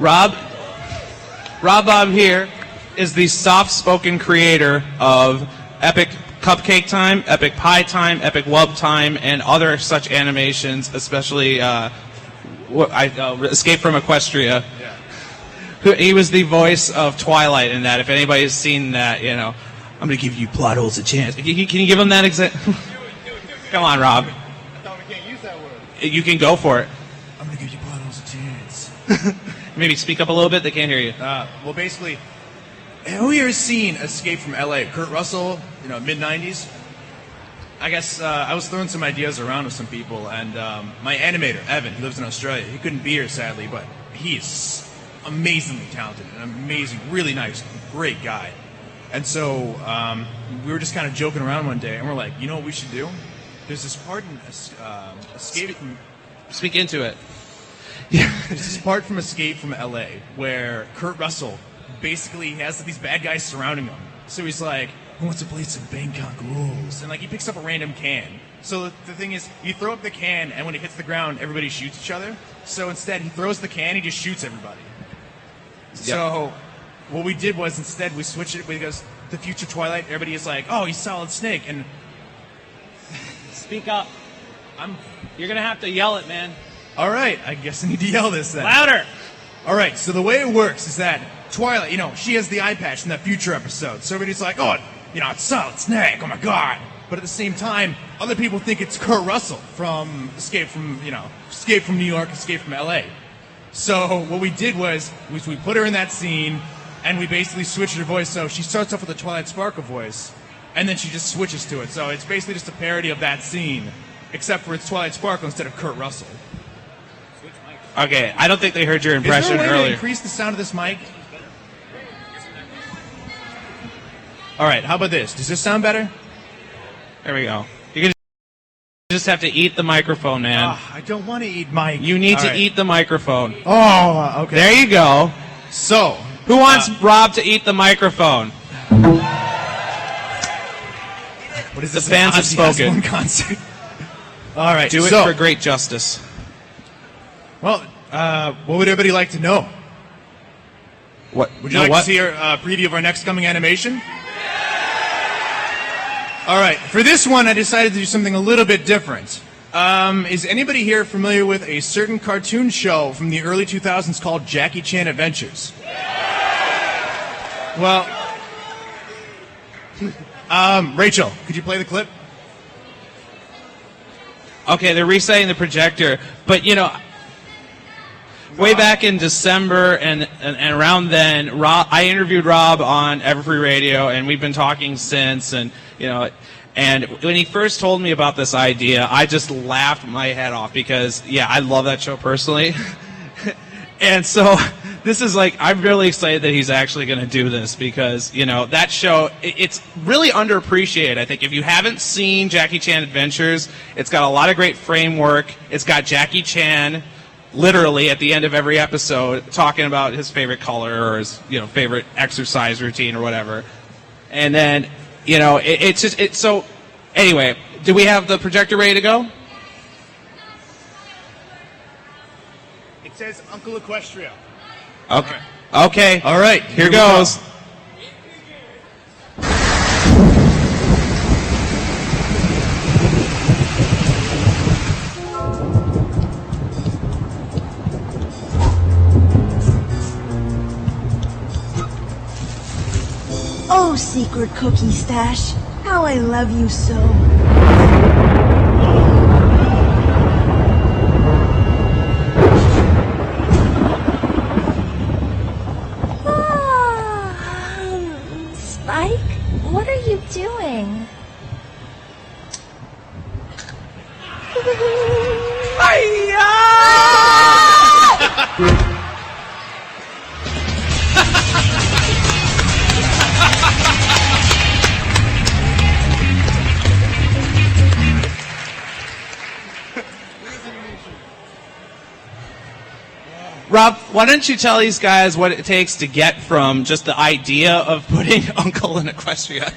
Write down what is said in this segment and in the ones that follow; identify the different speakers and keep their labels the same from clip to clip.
Speaker 1: Rob Bob here is the soft-spoken creator of Epic Cupcake Time, Epic Pie Time, Epic Wub Time, and other such animations, especially Escape from Equestria. Yeah. He was the voice of Twilight in that. If anybody's seen that, you know, I'm going to give you plot holes a chance. Can you give him that example? Come on, Rob.
Speaker 2: I thought we can't use that word.
Speaker 1: You can go for it.
Speaker 2: I'm going to give you plot holes a chance.
Speaker 1: Maybe speak up a little bit. They can't hear you.
Speaker 2: Well, basically, have we ever seen Escape from L.A.? Kurt Russell, mid-'90s? I guess I was throwing some ideas around with some people, and my animator, Evan, who lives in Australia, he couldn't be here, sadly, but he's amazingly talented, an amazing, really nice, great guy. And so we were just kind of joking around one day, and we're like, you know what we should do? There's this part in Escape from...
Speaker 1: Speak into it.
Speaker 2: Yeah, there's this part from Escape from L.A. where Kurt Russell basically has these bad guys surrounding him. So he's like, who wants to play some Bangkok rules? And like he picks up a random can. So the thing is, you throw up the can, and when it hits the ground, everybody shoots each other. So instead, he throws the can, he just shoots everybody. Yep. So what we did was instead we switched it because the future Twilight, everybody is like, oh, he's Solid Snake, and
Speaker 1: speak up. You're gonna have to yell it, man.
Speaker 2: All right, I guess I need to yell this then.
Speaker 1: Louder.
Speaker 2: All right, so the way it works is that Twilight, she has the eye patch in that future episode. So everybody's like, oh, it's Solid Snake, oh my God. But at the same time, other people think it's Kurt Russell from Escape from New York, Escape from L.A. So what we did was we put her in that scene, and we basically switched her voice. So she starts off with a Twilight Sparkle voice, and then she just switches to it. So it's basically just a parody of that scene, except for it's Twilight Sparkle instead of Kurt Russell.
Speaker 1: Okay, I don't think they heard your impression
Speaker 2: earlier. Is there a way
Speaker 1: earlier.
Speaker 2: to increase the sound of this mic? All right, how about this? Does this sound better?
Speaker 1: There we go. You just have to eat the microphone, man.
Speaker 2: I don't want to eat mic.
Speaker 1: You need to eat the microphone.
Speaker 2: Oh, okay.
Speaker 1: There you go.
Speaker 2: So,
Speaker 1: who wants Rob to eat the microphone?
Speaker 2: What is this?
Speaker 1: The fans have spoken.
Speaker 2: Concert. All right,
Speaker 1: do it for great justice.
Speaker 2: Well, what would everybody like to know?
Speaker 1: What
Speaker 2: would you like to see a preview of our next coming animation? All right, for this one, I decided to do something a little bit different. Is anybody here familiar with a certain cartoon show from the early 2000s called Jackie Chan Adventures? Well, Rachel, could you play the clip?
Speaker 1: Okay, they're resetting the projector, but way back in December and around then, I interviewed Rob on EverFree Radio, and we've been talking since. And and when he first told me about this idea, I just laughed my head off because I love that show personally. And so this is I'm really excited that he's actually going to do this because that show it's really underappreciated. I think if you haven't seen Jackie Chan Adventures, it's got a lot of great framework. It's got Jackie Chan literally at the end of every episode talking about his favorite color or his favorite exercise routine or whatever. And then so anyway, do we have the projector ready to go?
Speaker 2: It says Uncle Equestria.
Speaker 1: Okay.
Speaker 2: All right.
Speaker 1: Here goes.
Speaker 3: Oh, secret cookie stash, how I love you so.
Speaker 4: Spike, what are you doing?
Speaker 1: Rob, why don't you tell these guys what it takes to get from just the idea of putting Uncle in Equestria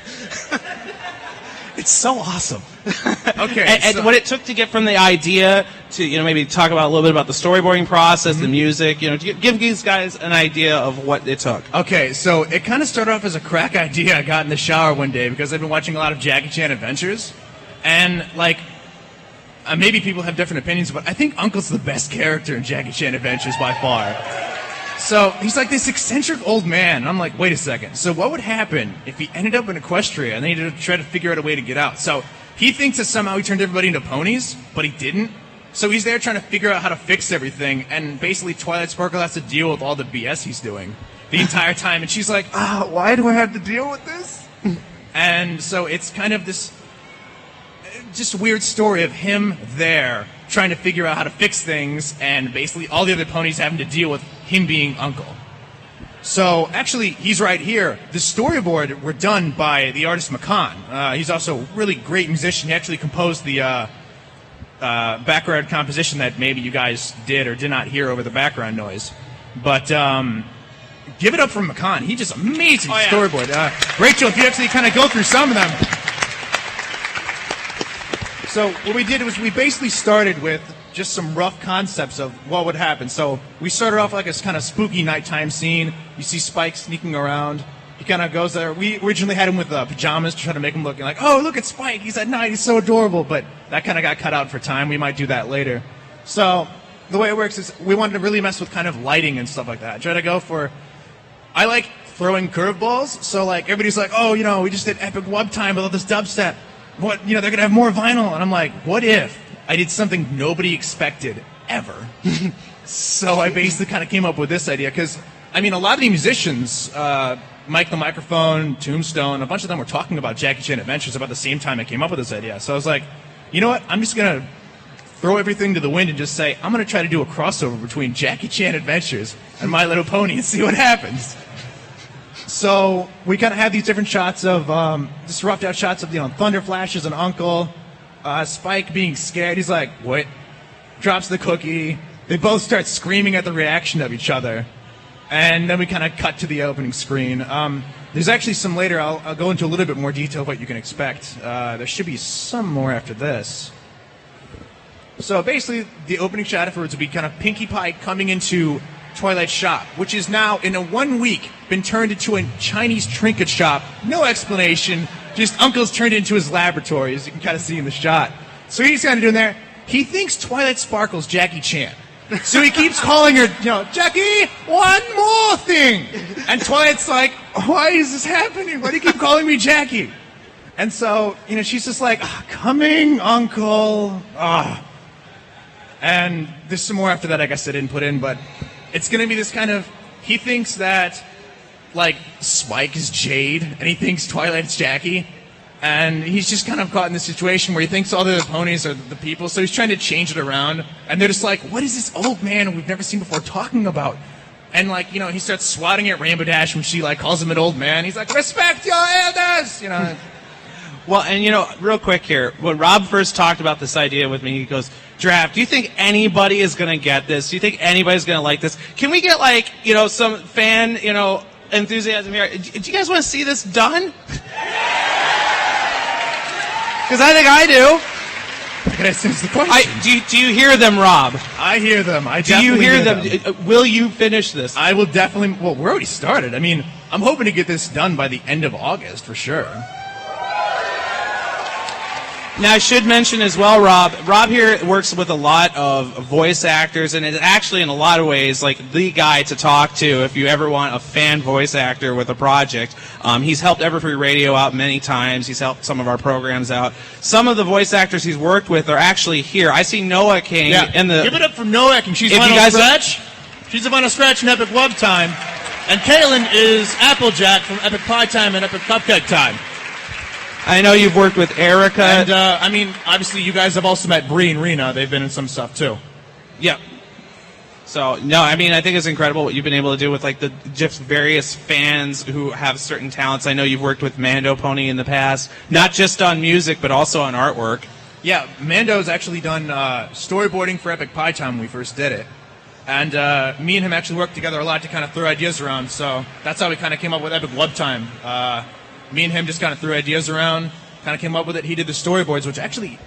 Speaker 1: It's so awesome.
Speaker 2: Okay,
Speaker 1: and what it took to get from the idea to, maybe talk about a little bit about the storyboarding process, the music, to give these guys an idea of what it took.
Speaker 2: Okay, so it kind of started off as a crack idea I got in the shower one day because I've been watching a lot of Jackie Chan Adventures, and maybe people have different opinions, but I think Uncle's the best character in Jackie Chan Adventures by far. So he's like this eccentric old man, and I'm like, wait a second. So what would happen if he ended up in Equestria and they needed to try to figure out a way to get out? So he thinks that somehow he turned everybody into ponies, but he didn't. So he's there trying to figure out how to fix everything, and basically Twilight Sparkle has to deal with all the BS he's doing the entire time. And she's like, why do I have to deal with this? And so it's kind of this just weird story of him there trying to figure out how to fix things, and basically all the other ponies having to deal with him being Uncle. So actually, he's right here. The storyboard were done by the artist Makan. He's also a really great musician. He actually composed the background composition that maybe you guys did or did not hear over the background noise. But give it up for Makan. He just amazing storyboard. Rachel, if you actually kind of go through some of them. So what we did was we basically started with just some rough concepts of what would happen. So we started off like a kind of spooky nighttime scene. You see Spike sneaking around. He kind of goes there. We originally had him with pajamas to try to make him look like, oh, look at Spike. He's at night. He's so adorable. But that kind of got cut out for time. We might do that later. So the way it works is we wanted to really mess with kind of lighting and stuff like that. Try to go for... I like throwing curveballs. So everybody's like, oh, we just did epic wub time with all this dubstep. What, they're going to have more vinyl. And I'm like, what if I did something nobody expected ever? So I basically kind of came up with this idea because, a lot of the musicians, Mike the Microphone, Tombstone, a bunch of them were talking about Jackie Chan Adventures about the same time I came up with this idea. So I was like, you know what? I'm just going to throw everything to the wind and just say, I'm going to try to do a crossover between Jackie Chan Adventures and My Little Pony and see what happens. So we kind of have these different shots of, just roughed out shots of, thunder flashes and Uncle, Spike being scared. He's like, what? Drops the cookie. They both start screaming at the reaction of each other. And then we kind of cut to the opening screen. There's actually some later, I'll go into a little bit more detail of what you can expect. There should be some more after this. So basically, the opening shot afterwards would be kind of Pinkie Pie coming into Twilight's shop, which is now, in a 1 week, been turned into a Chinese trinket shop. No explanation, just Uncle's turned into his laboratory, as you can kind of see in the shot. So he's kind of doing there. He thinks Twilight Sparkle's Jackie Chan. So he keeps calling her, Jackie, one more thing. And Twilight's like, why is this happening? Why do you keep calling me Jackie? And so, she's just like, coming, Uncle. And there's some more after that I guess I didn't put in, but it's going to be this kind of, he thinks that, Spike is Jade, and he thinks Twilight's Jackie. And he's just kind of caught in this situation where he thinks all the other ponies are the people, so he's trying to change it around. And they're just like, what is this old man we've never seen before talking about? And, he starts swatting at Rainbow Dash when she, calls him an old man. He's like, respect your elders!
Speaker 1: Well, and, real quick here, when Rob first talked about this idea with me, he goes, Draft, do you think anybody is going to get this? Do you think anybody's going to like this? Can we get, some fan, enthusiasm here? Do you guys want to see this done? Because I think I do.
Speaker 2: I gotta sense the question.
Speaker 1: Do you hear them, Rob?
Speaker 2: I hear them.
Speaker 1: Do you hear them? Will you finish this?
Speaker 2: I will definitely. Well, we're already started. I'm hoping to get this done by the end of August for sure.
Speaker 1: Now, I should mention as well, Rob here works with a lot of voice actors, and is actually, in a lot of ways, the guy to talk to if you ever want a fan voice actor with a project. He's helped EverFree Radio out many times. He's helped some of our programs out. Some of the voice actors he's worked with are actually here. I see Noah King in the...
Speaker 5: Give it up for Noah King. She's Vinyl Scratch. She's a Vinyl Scratch in Epic Wub Time. And Kaylin is Applejack from Epic Pie Time and Epic Cupcake Time.
Speaker 1: I know you've worked with Erica.
Speaker 2: And, obviously you guys have also met Bree and Rena. They've been in some stuff, too.
Speaker 1: Yep. So, no, I think it's incredible what you've been able to do with, the just various fans who have certain talents. I know you've worked with Mando Pony in the past, not just on music, but also on artwork.
Speaker 2: Yeah, Mando's actually done storyboarding for Epic Pie Time when we first did it. And me and him actually worked together a lot to kind of throw ideas around. So that's how we kind of came up with Epic Wub Time. Me and him just kind of threw ideas around, kind of came up with it. He did the storyboards, which actually,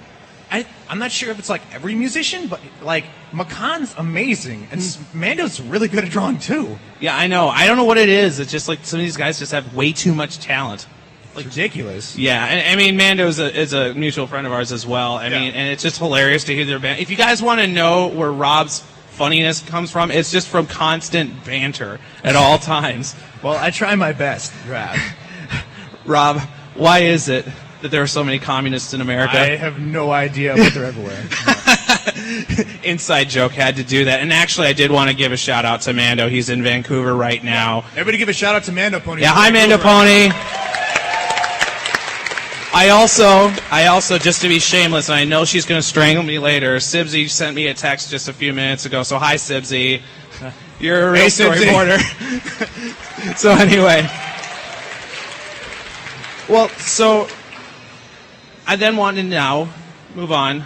Speaker 2: I'm not sure if it's like every musician, but like McConn's amazing, and Mando's really good at drawing too.
Speaker 1: Yeah, I know. I don't know what it is. It's just like some of these guys just have way too much talent.
Speaker 2: Like ridiculous.
Speaker 1: Yeah, and I mean, Mando is a mutual friend of ours as well. I mean, and it's just hilarious to hear their band. If you guys want to know where Rob's funniness comes from, it's just from constant banter at all times.
Speaker 2: Well, I try my best, Rob.
Speaker 1: Rob, why is it that there are so many communists in America?
Speaker 2: I have no idea, but they're everywhere.
Speaker 1: Inside joke, had to do that. And actually, I did want to give a shout out to Mando. He's in Vancouver right now.
Speaker 2: Everybody give a shout out to Mando Pony.
Speaker 1: Yeah, hi Mando Pony. I also, just to be shameless, and I know she's going to strangle me later, Sibsy sent me a text just a few minutes ago, so hi Sibsy. You're a real storyboarder. So anyway. Well, so I then wanted to now move on